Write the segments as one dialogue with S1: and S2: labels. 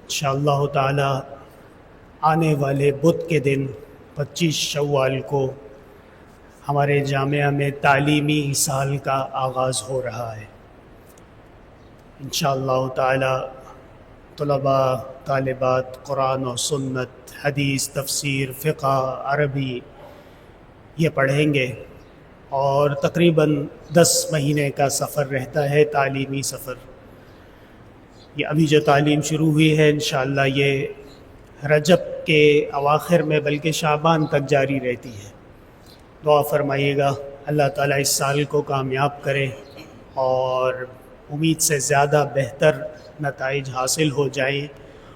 S1: انشاءاللہ تعالی آنے والے بدھ کے دن 25 شوال کو ہمارے جامعہ میں تعلیمی سال کا آغاز ہو رہا ہے۔ انشاءاللہ تعالی طلباء طالبات قرآن و سنت، حدیث، تفسیر، فقہ، عربی یہ پڑھیں گے، اور تقریباً 10 مہینے کا سفر رہتا ہے، تعلیمی سفر۔ یہ ابھی جو تعلیم شروع ہوئی ہے انشاءاللہ یہ رجب کے اواخر میں بلکہ شعبان تک جاری رہتی ہے۔ دعا فرمائیے گا اللہ تعالیٰ اس سال کو کامیاب کرے اور امید سے زیادہ بہتر نتائج حاصل ہو جائیں،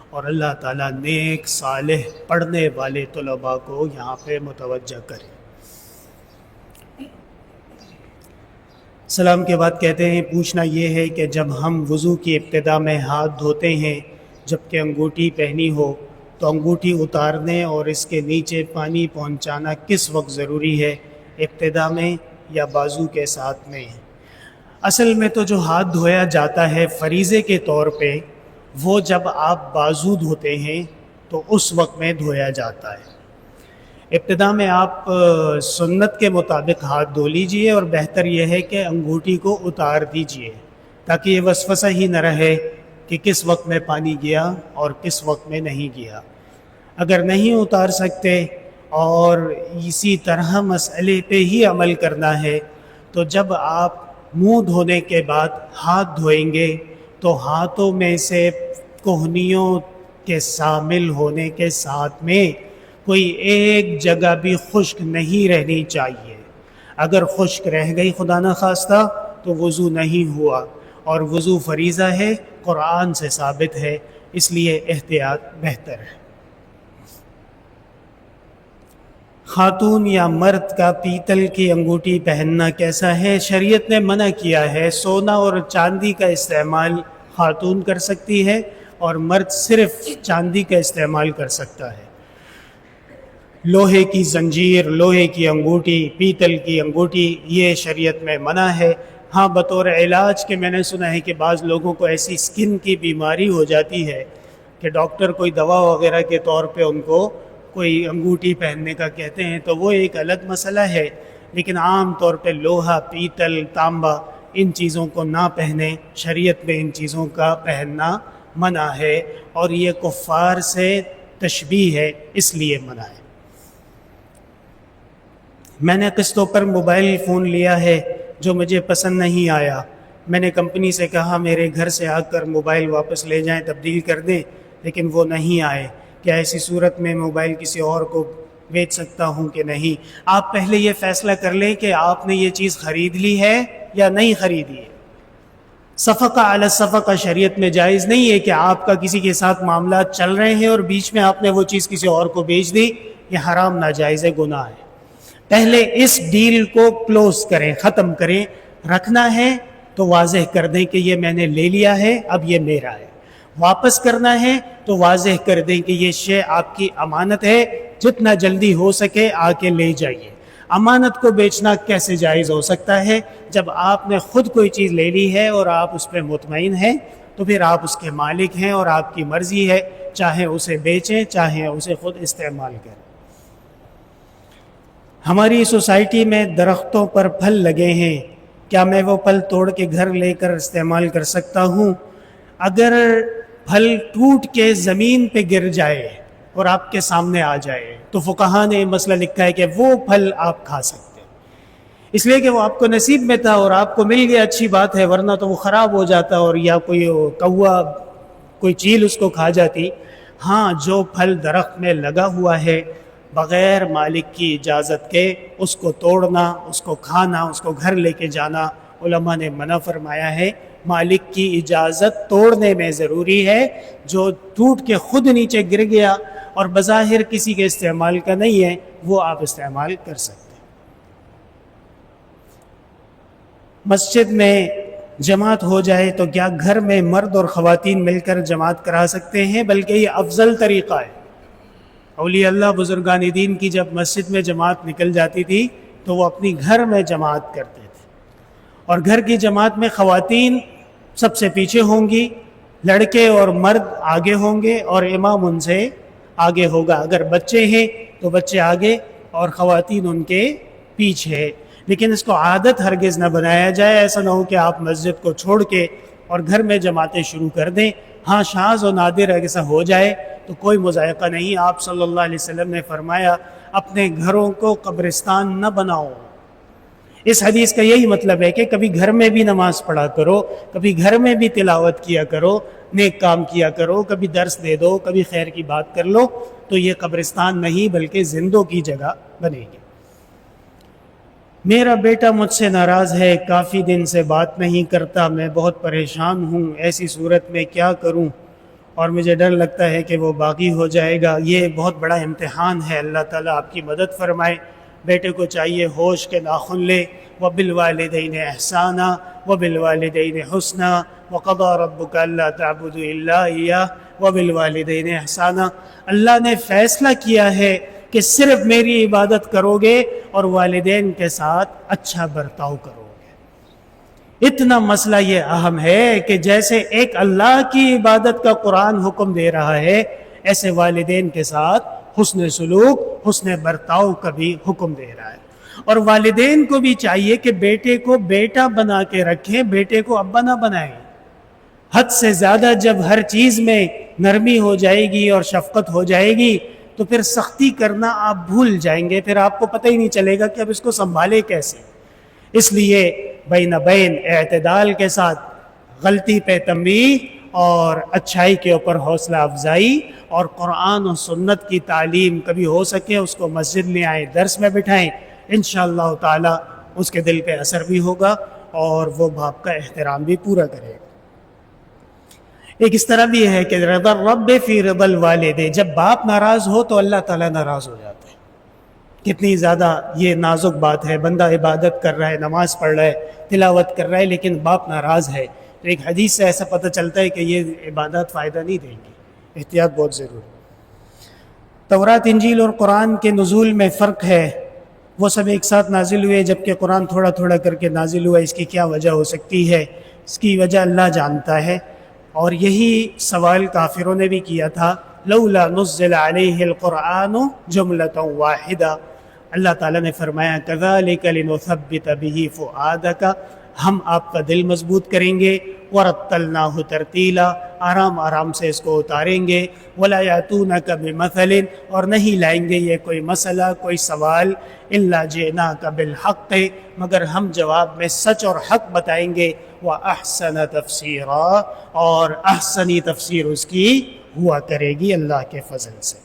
S1: اور اللہ تعالیٰ نیک صالح پڑھنے والے طلباء کو یہاں پہ متوجہ کرے۔ سلام کے بعد کہتے ہیں پوچھنا یہ ہے کہ جب ہم وضو کی ابتدا میں ہاتھ دھوتے ہیں جبکہ انگوٹھی پہنی ہو تو انگوٹھی اتارنے اور اس کے نیچے پانی پہنچانا کس وقت ضروری ہے، ابتدا میں یا بازو کے ساتھ میں؟ اصل میں تو جو ہاتھ دھویا جاتا ہے فریضے کے طور پہ وہ جب آپ بازو دھوتے ہیں تو اس وقت میں دھویا جاتا ہے۔ ابتدا میں آپ سنت کے مطابق ہاتھ دھو لیجئے، اور بہتر یہ ہے کہ انگوٹھی کو اتار دیجئے تاکہ یہ وسوسہ ہی نہ رہے کہ کس وقت میں پانی گیا اور کس وقت میں نہیں گیا۔ اگر نہیں اتار سکتے اور اسی طرح مسئلے پہ ہی عمل کرنا ہے تو جب آپ منہ دھونے کے بعد ہاتھ دھوئیں گے تو ہاتھوں میں سے کوہنیوں کے شامل ہونے کے ساتھ میں کوئی ایک جگہ بھی خشک نہیں رہنی چاہیے۔ اگر خشک رہ گئی خدا نخواستہ تو وضو نہیں ہوا، اور وضو فریضہ ہے، قرآن سے ثابت ہے، اس لیے احتیاط بہتر ہے۔ خاتون یا مرد کا پیتل کی انگوٹھی پہننا کیسا ہے؟ شریعت نے منع کیا ہے۔ سونا اور چاندی کا استعمال خاتون کر سکتی ہے اور مرد صرف چاندی کا استعمال کر سکتا ہے۔ لوہے کی زنجیر، لوہے کی انگوٹھی، پیتل کی انگوٹھی یہ شریعت میں منع ہے۔ ہاں بطور علاج کے میں نے سنا ہے کہ بعض لوگوں کو ایسی سکن کی بیماری ہو جاتی ہے کہ ڈاکٹر کوئی دوا وغیرہ کے طور پہ ان کو کوئی انگوٹھی پہننے کا کہتے ہیں، تو وہ ایک الگ مسئلہ ہے، لیکن عام طور پہ لوہا، پیتل، تانبا ان چیزوں کو نہ پہنیں۔ شریعت میں ان چیزوں کا پہننا منع ہے، اور یہ کفار سے تشبیہ ہے، اس لیے منع ہے۔ میں نے قسطوں پر موبائل فون لیا ہے جو مجھے پسند نہیں آیا۔ میں نے کمپنی سے کہا میرے گھر سے آ کر موبائل واپس لے جائیں، تبدیل کر دیں، لیکن وہ نہیں آئے۔ کیا ایسی صورت میں موبائل کسی اور کو بیچ سکتا ہوں کہ نہیں؟ آپ پہلے یہ فیصلہ کر لیں کہ آپ نے یہ چیز خرید لی ہے یا نہیں خریدی ہے۔ صفقہ علی الصفقہ شریعت میں جائز نہیں ہے کہ آپ کا کسی کے ساتھ معاملات چل رہے ہیں اور بیچ میں آپ نے وہ چیز کسی اور کو بیچ دی، یہ حرام ناجائز ہے، گناہ ہے۔ پہلے اس ڈیل کو کلوز کریں، ختم کریں۔ رکھنا ہے تو واضح کر دیں کہ یہ میں نے لے لیا ہے، اب یہ میرا ہے۔ واپس کرنا ہے تو واضح کر دیں کہ یہ شے آپ کی امانت ہے، جتنا جلدی ہو سکے آ کے لے جائیے۔ امانت کو بیچنا کیسے جائز ہو سکتا ہے؟ جب آپ نے خود کوئی چیز لے لی ہے اور آپ اس پہ مطمئن ہیں تو پھر آپ اس کے مالک ہیں، اور آپ کی مرضی ہے، چاہے اسے بیچیں چاہے اسے خود استعمال کریں۔ ہماری سوسائٹی میں درختوں پر پھل لگے ہیں، کیا میں وہ پھل توڑ کے گھر لے کر استعمال کر سکتا ہوں؟ اگر پھل ٹوٹ کے زمین پہ گر جائے اور آپ کے سامنے آ جائے تو فقہا نے مسئلہ لکھا ہے کہ وہ پھل آپ کھا سکتے ہیں، اس لیے کہ وہ آپ کو نصیب میں تھا اور آپ کو مل گیا، اچھی بات ہے، ورنہ تو وہ خراب ہو جاتا اور یا کوئی کوا کوئی چیل اس کو کھا جاتی۔ ہاں جو پھل درخت میں لگا ہوا ہے بغیر مالک کی اجازت کے اس کو توڑنا، اس کو کھانا، اس کو گھر لے کے جانا علماء نے منع فرمایا ہے۔ مالک کی اجازت توڑنے میں ضروری ہے۔ جو ٹوٹ کے خود نیچے گر گیا اور بظاہر کسی کے استعمال کا نہیں ہے وہ آپ استعمال کر سکتے ہیں۔ مسجد میں جماعت ہو جائے تو کیا گھر میں مرد اور خواتین مل کر جماعت کرا سکتے ہیں؟ بلکہ یہ افضل طریقہ ہے۔ اولیاء اللہ بزرگان دین کی جب مسجد میں جماعت نکل جاتی تھی تو وہ اپنی گھر میں جماعت کرتے تھے، اور گھر کی جماعت میں خواتین سب سے پیچھے ہوں گی، لڑکے اور مرد آگے ہوں گے اور امام ان سے آگے ہوگا. اگر بچے ہیں تو بچے آگے اور خواتین ان کے پیچھے. لیکن اس کو عادت ہرگز نہ بنایا جائے. ایسا نہ ہو کہ آپ مسجد کو چھوڑ کے اور گھر میں جماعتیں شروع کر دیں. ہاں شاذ و نادر ایسا ہو جائے تو کوئی مذائقہ نہیں. آپ صلی اللہ علیہ وسلم نے فرمایا اپنے گھروں کو قبرستان نہ بناؤ. اس حدیث کا یہی مطلب ہے کہ کبھی گھر میں بھی نماز پڑھا کرو, کبھی گھر میں بھی تلاوت کیا کرو, نیک کام کیا کرو, کبھی درس دے دو, کبھی خیر کی بات کر لو, تو یہ قبرستان نہیں بلکہ زندوں کی جگہ بنے گی. میرا بیٹا مجھ سے ناراض ہے, کافی دن سے بات نہیں کرتا, میں بہت پریشان ہوں, ایسی صورت میں کیا کروں اور مجھے ڈر لگتا ہے کہ وہ باغی ہو جائے گا. یہ بہت بڑا امتحان ہے, اللہ تعالیٰ آپ کی مدد فرمائے. بیٹے کو چاہیے ہوش کے ناخن لے. وَبِالْوَالِدَيْنِ إِحْسَانًا وَبِالْوَالِدَيْنِ حُسْنًا وَقَضَىٰ رَبُّكَ أَلَّا تَعْبُدُوا إِلَّا إِيَّاهُ وَبِالْوَالِدَيْنِ إِحْسَانًا. اللہ نے فیصلہ کیا ہے کہ صرف میری عبادت کرو گے اور والدین کے ساتھ اچھا برتاؤ کرو گے. اتنا مسئلہ یہ اہم ہے کہ جیسے ایک اللہ کی عبادت کا قرآن حکم دے رہا ہے, ایسے والدین کے ساتھ حسن سلوک, حسن برتاؤ کا بھی حکم دے رہا ہے. اور والدین کو بھی چاہیے کہ بیٹے کو بیٹا بنا کے رکھیں, بیٹے کو ابا نہ بنائیں. حد سے زیادہ جب ہر چیز میں نرمی ہو جائے گی اور شفقت ہو جائے گی تو پھر سختی کرنا آپ بھول جائیں گے, پھر آپ کو پتہ ہی نہیں چلے گا کہ اب اس کو سنبھالے کیسے. اس لیے بین بین اعتدال کے ساتھ غلطی پہ تنبیہ اور اچھائی کے اوپر حوصلہ افزائی, اور قرآن و سنت کی تعلیم کبھی ہو سکے اس کو مسجد میں آئیں, درس میں بٹھائیں. انشاءاللہ تعالی اس کے دل پہ اثر بھی ہوگا اور وہ باپ کا احترام بھی پورا کرے گا. ایک اس طرح بھی ہے کہ رضا الرب فی رضا الوالد, جب باپ ناراض ہو تو اللہ تعالیٰ ناراض ہو جاتا ہے. کتنی زیادہ یہ نازک بات ہے, بندہ عبادت کر رہا ہے, نماز پڑھ رہا ہے, تلاوت کر رہا ہے, لیکن باپ ناراض ہے, تو ایک حدیث سے ایسا پتہ چلتا ہے کہ یہ عبادت فائدہ نہیں دیں گی. احتیاط بہت ضروری. تورات, انجیل اور قرآن کے نزول میں فرق ہے. وہ سب ایک ساتھ نازل ہوئے جبکہ قرآن تھوڑا تھوڑا کر کے نازل ہوا. اس کی کیا وجہ ہو سکتی ہے؟ اس کی وجہ اللہ جانتا ہے, اور یہی سوال کافروں نے بھی کیا تھا. لولا نزل علیہ القرآن جملۃ واحدہ. اللہ تعالیٰ نے فرمایا کذالک لنثبت بہ فؤادک, ہم آپ کا دل مضبوط کریں گے. ورتلناہ ترتیلا, آرام آرام سے اس کو اتاریں گے. ولا یاتونک بمثل, اور نہیں لائیں گے یہ کوئی مسئلہ, کوئی سوال, الا جئناک بالحق, مگر ہم جواب میں سچ اور حق بتائیں گے. واحسن تفسیرا, اور احسنی تفسیر اس کی ہوا کرے گی اللہ کے فضل سے.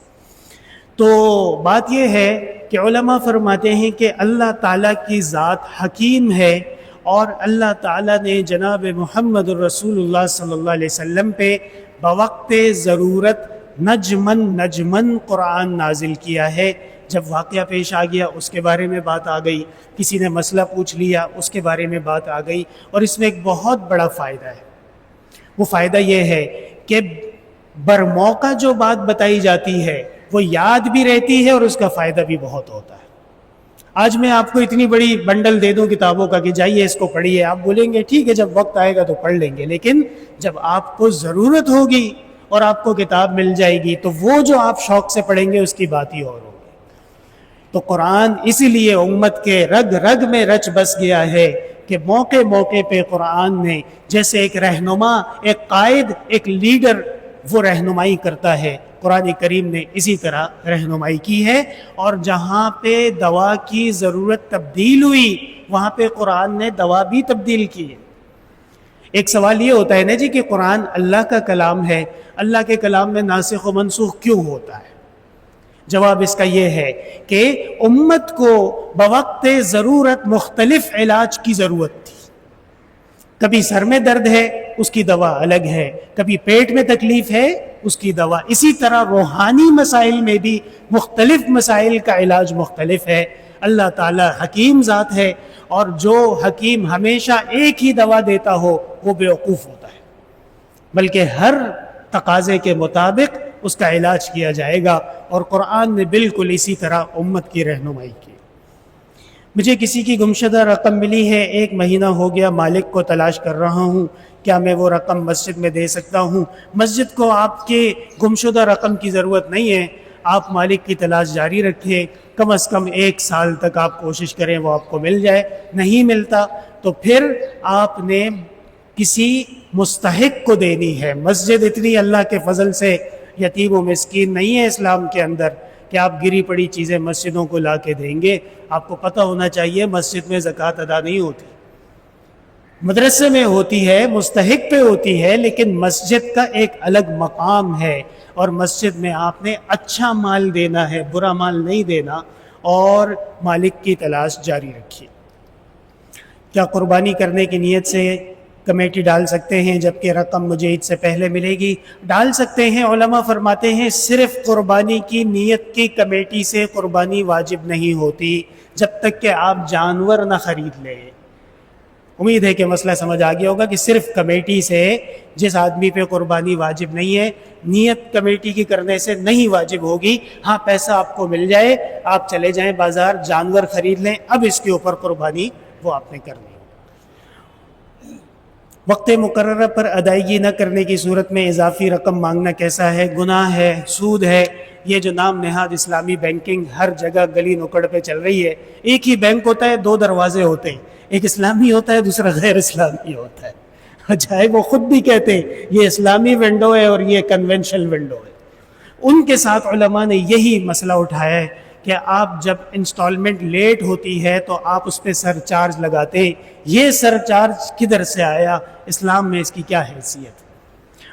S1: تو بات یہ ہے کہ علماء فرماتے ہیں کہ اللہ تعالیٰ کی ذات حکیم ہے, اور اللہ تعالیٰ نے جناب محمد الرسول اللہ صلی اللہ علیہ وسلم پہ بوقت ضرورت نجمن نجمن قرآن نازل کیا ہے. جب واقعہ پیش آ گیا اس کے بارے میں بات آ گئی, کسی نے مسئلہ پوچھ لیا اس کے بارے میں بات آ گئی. اور اس میں ایک بہت بڑا فائدہ ہے. وہ فائدہ یہ ہے کہ برموقع جو بات بتائی جاتی ہے وہ یاد بھی رہتی ہے اور اس کا فائدہ بھی بہت ہوتا ہے. آج میں آپ کو اتنی بڑی بنڈل دے دوں کتابوں کا کہ جائیے اس کو پڑھیے, آپ بولیں گے ٹھیک ہے جب وقت آئے گا تو پڑھ لیں گے, لیکن جب آپ کو ضرورت ہوگی اور آپ کو کتاب مل جائے گی تو وہ جو آپ شوق سے پڑھیں گے اس کی بات ہی اور ہوگی. تو قرآن اسی لیے امت کے رگ رگ میں رچ بس گیا ہے کہ موقع موقع پہ قرآن نے جیسے ایک رہنما, ایک قائد, ایک لیڈر وہ رہنمائی کرتا ہے, قرآن کریم نے اسی طرح رہنمائی کی ہے. اور جہاں پہ دوا کی ضرورت تبدیل ہوئی وہاں پہ قرآن نے دوا بھی تبدیل کی ہے. ایک سوال یہ ہوتا ہے نا جی کہ قرآن اللہ کا کلام ہے, اللہ کے کلام میں ناسخ و منسوخ کیوں ہوتا ہے؟ جواب اس کا یہ ہے کہ امت کو بوقت ضرورت مختلف علاج کی ضرورت تھی. کبھی سر میں درد ہے اس کی دوا الگ ہے, کبھی پیٹ میں تکلیف ہے اس کی دوا. اسی طرح روحانی مسائل میں بھی مختلف مسائل کا علاج مختلف ہے. اللہ تعالیٰ حکیم ذات ہے, اور جو حکیم ہمیشہ ایک ہی دوا دیتا ہو وہ بیوقوف ہوتا ہے, بلکہ ہر تقاضے کے مطابق اس کا علاج کیا جائے گا. اور قرآن نے بالکل اسی طرح امت کی رہنمائی کی. مجھے کسی کی گمشدہ رقم ملی ہے، 1 مہینہ ہو گیا، مالک کو تلاش کر رہا ہوں، کیا میں وہ رقم مسجد میں دے سکتا ہوں؟ مسجد کو آپ کے گمشدہ رقم کی ضرورت نہیں ہے، آپ مالک کی تلاش جاری رکھیں، کم از کم 1 سال تک آپ کوشش کریں وہ آپ کو مل جائے، نہیں ملتا تو پھر آپ نے کسی مستحق کو دینی ہے۔ مسجد اتنی اللہ کے فضل سے یتیم و مسکین نہیں ہے اسلام کے اندر کہ آپ گری پڑی چیزیں مسجدوں کو لا کے دیں گے۔ آپ کو پتہ ہونا چاہیے مسجد میں زکوٰۃ ادا نہیں ہوتی، مدرسے میں ہوتی ہے، مستحق پہ ہوتی ہے، لیکن مسجد کا ایک الگ مقام ہے، اور مسجد میں آپ نے اچھا مال دینا ہے، برا مال نہیں دینا، اور مالک کی تلاش جاری رکھیے۔ کیا قربانی کرنے کی نیت سے کمیٹی ڈال سکتے ہیں جبکہ رقم مجھے عید سے پہلے ملے گی؟ ڈال سکتے ہیں۔ علماء فرماتے ہیں صرف قربانی کی نیت کی کمیٹی سے قربانی واجب نہیں ہوتی جب تک کہ آپ جانور نہ خرید لیں۔ امید ہے کہ مسئلہ سمجھ آ گیا ہوگا کہ صرف کمیٹی سے جس آدمی پہ قربانی واجب نہیں ہے، نیت کمیٹی کی کرنے سے نہیں واجب ہوگی۔ ہاں پیسہ آپ کو مل جائے، آپ چلے جائیں بازار جانور خرید لیں، اب اس کے اوپر قربانی وہ آپ نے کرنی ہے۔ وقت مقررہ پر ادائیگی نہ کرنے کی صورت میں اضافی رقم مانگنا کیسا ہے؟ گناہ ہے، سود ہے۔ یہ جو نام نہاد اسلامی بینکنگ ہر جگہ گلی نکڑ پہ چل رہی ہے، ایک ہی بینک ہوتا ہے، 2 دروازے ہوتے ہیں، ایک اسلامی ہوتا ہے، دوسرا غیر اسلامی ہوتا ہے، چاہے وہ خود بھی کہتے ہیں یہ اسلامی ونڈو ہے اور یہ کنونشنل ونڈو ہے۔ ان کے ساتھ علماء نے یہی مسئلہ اٹھایا ہے کہ آپ جب انسٹالمنٹ لیٹ ہوتی ہے تو آپ اس پہ سر چارج لگاتے ہیں، یہ سر چارج کدھر سے آیا؟ اسلام میں اس کی کیا حیثیت؟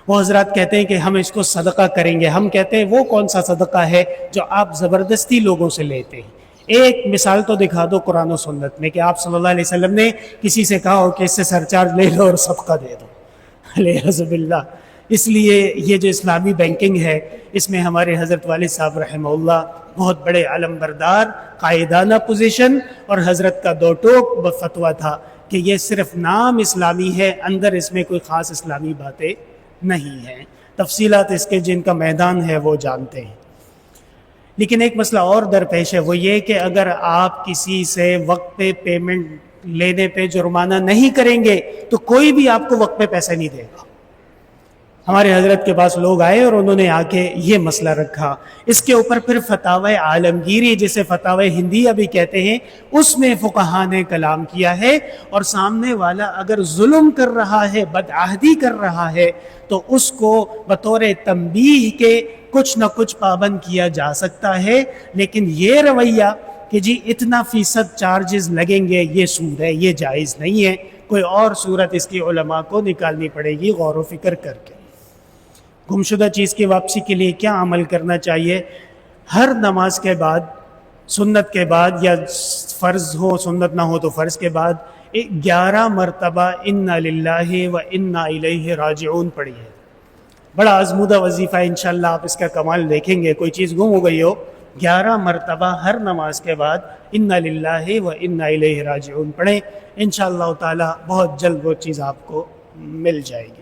S1: وہ حضرات کہتے ہیں کہ ہم اس کو صدقہ کریں گے۔ ہم کہتے ہیں وہ کون سا صدقہ ہے جو آپ زبردستی لوگوں سے لیتے ہیں؟ ایک مثال تو دکھا دو قرآن و سنت میں کہ آپ صلی اللہ علیہ وسلم نے کسی سے کہا ہو کہ اس سے سر چارج لے لو اور صدقہ دے دو، علیہ باللہ۔ اس لیے یہ جو اسلامی بینکنگ ہے اس میں ہمارے حضرت والد صاحب رحمہ اللہ بہت بڑے علم بردار، قائدانہ پوزیشن، اور حضرت کا 2 ٹوک فتویٰ تھا کہ یہ صرف نام اسلامی ہے، اندر اس میں کوئی خاص اسلامی باتیں نہیں ہیں۔ تفصیلات اس کے جن کا میدان ہے وہ جانتے ہیں۔ لیکن ایک مسئلہ اور درپیش ہے، وہ یہ کہ اگر آپ کسی سے وقت پہ پیمنٹ لینے پہ جرمانہ نہیں کریں گے تو کوئی بھی آپ کو وقت پہ پیسہ نہیں دے گا۔ ہمارے حضرت کے پاس لوگ آئے اور انہوں نے آ کے یہ مسئلہ رکھا، اس کے اوپر پھر فتاوی عالمگیری جسے فتاوی ہندیہ بھی کہتے ہیں اس میں فقہا نے کلام کیا ہے، اور سامنے والا اگر ظلم کر رہا ہے، بدعہدی کر رہا ہے تو اس کو بطور تنبیہ کے کچھ نہ کچھ پابند کیا جا سکتا ہے، لیکن یہ رویہ کہ جی اتنا فیصد چارجز لگیں گے یہ سود ہے، یہ جائز نہیں ہے۔ کوئی اور صورت اس کی علماء کو نکالنی پڑے گی غور و فکر کر کے۔ گمشدہ چیز کی واپسی کے لیے کیا عمل کرنا چاہیے؟ ہر نماز کے بعد، سنت کے بعد یا فرض ہو سنت نہ ہو تو فرض کے بعد 11 مرتبہ انا للہ و انا الیہ راجعون پڑھی ہے۔ بڑا آزمودہ وظیفہ ہے، انشاءاللہ آپ اس کا کمال دیکھیں گے۔ کوئی چیز گم ہو گئی ہو، 11 مرتبہ ہر نماز کے بعد انا للہ و انا الیہ راجعون پڑھیں، انشاءاللہ تعالی بہت جلد وہ چیز آپ کو مل جائے گی۔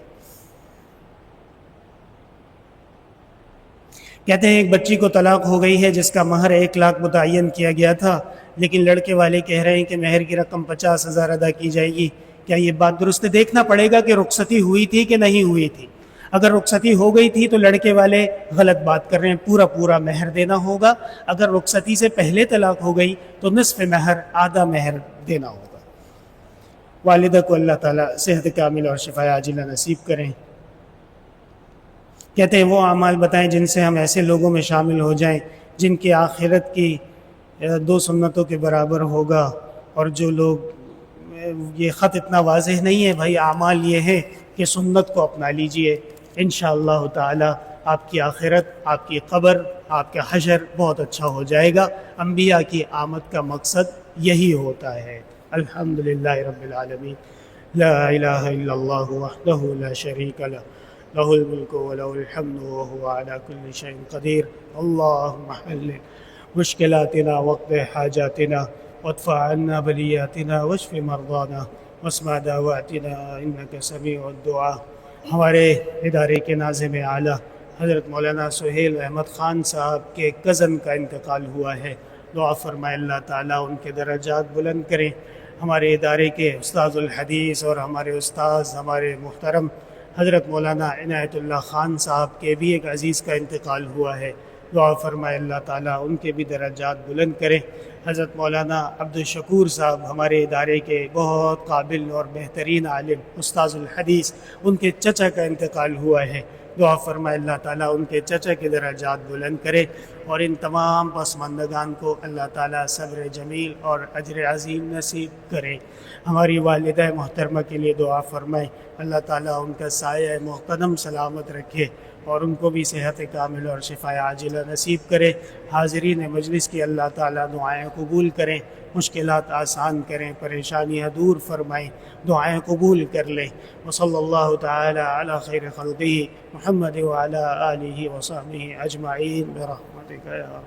S1: کہتے ہیں ایک بچی کو طلاق ہو گئی ہے جس کا مہر 1 لاکھ متعین کیا گیا تھا، لیکن لڑکے والے کہہ رہے ہیں کہ مہر کی رقم 50,000 ادا کی جائے گی، کیا یہ بات درست ہے؟ دیکھنا پڑے گا کہ رخصتی ہوئی تھی کہ نہیں ہوئی تھی۔ اگر رخصتی ہو گئی تھی تو لڑکے والے غلط بات کر رہے ہیں، پورا مہر دینا ہوگا۔ اگر رخصتی سے پہلے طلاق ہو گئی تو نصف مہر، آدھا مہر دینا ہوگا۔ والدہ کو اللہ تعالیٰ صحت کامل اور شفا عاجلہ نصیب کریں۔ کہتے ہیں وہ اعمال بتائیں جن سے ہم ایسے لوگوں میں شامل ہو جائیں جن کی آخرت کی 2 سنتوں کے برابر ہوگا، اور جو لوگ، یہ خط اتنا واضح نہیں ہے بھائی، اعمال یہ ہے کہ سنت کو اپنا لیجئے، انشاءاللہ تعالی آپ کی آخرت، آپ کی قبر، آپ کا حشر بہت اچھا ہو جائے گا۔ انبیاء کی آمد کا مقصد یہی ہوتا ہے۔ الحمدللہ رب العالمین، لا الہ الا اللہ وحدہ لا شریک لہ، لہ الملک ولہ الحمد وہو علی کل شیء قدیر۔ اللہم حل مشکلاتنا واقض حاجاتنا وادفع عنا بلیاتنا واشف مرضانا واسمع دعواتنا انک سمیع الدعاء۔ ہمارے ادارے کے ناظم اعلیٰ حضرت مولانا سہیل احمد خان صاحب کے کزن کا انتقال ہوا ہے، دعا فرمائے اللہ تعالیٰ ان کے درجات بلند کریں۔ ہمارے ادارے کے استاذ الحدیث اور ہمارے استاذ ہمارے محترم حضرت مولانا عنایت اللہ خان صاحب کے بھی ایک عزیز کا انتقال ہوا ہے، دعا فرمائے اللہ تعالیٰ ان کے بھی درجات بلند کریں۔ حضرت مولانا عبد الشکور صاحب ہمارے ادارے کے بہت قابل اور بہترین عالم استاذ الحدیث، ان کے چچا کا انتقال ہوا ہے، دعا فرمائے اللہ تعالیٰ ان کے چچا کے درجات بلند کرے، اور ان تمام پسماندگان کو اللہ تعالیٰ صبر جمیل اور اجر عظیم نصیب کرے۔ ہماری والدہ محترمہ کے لیے دعا فرمائے، اللہ تعالیٰ ان کا سایہ محترم سلامت رکھے اور ان کو بھی صحت کامل اور شفا عاجلہ نصیب کرے۔ حاضرین مجلس کی اللہ تعالیٰ دعائیں قبول کریں، مشکلات آسان کریں، پریشانیاں دور فرمائیں، دعائیں قبول کر لیں۔ وصلی اللہ تعالی علی خیر خلقہ محمد وعلی آلہ وصحبہ اجمعین برحمتک یا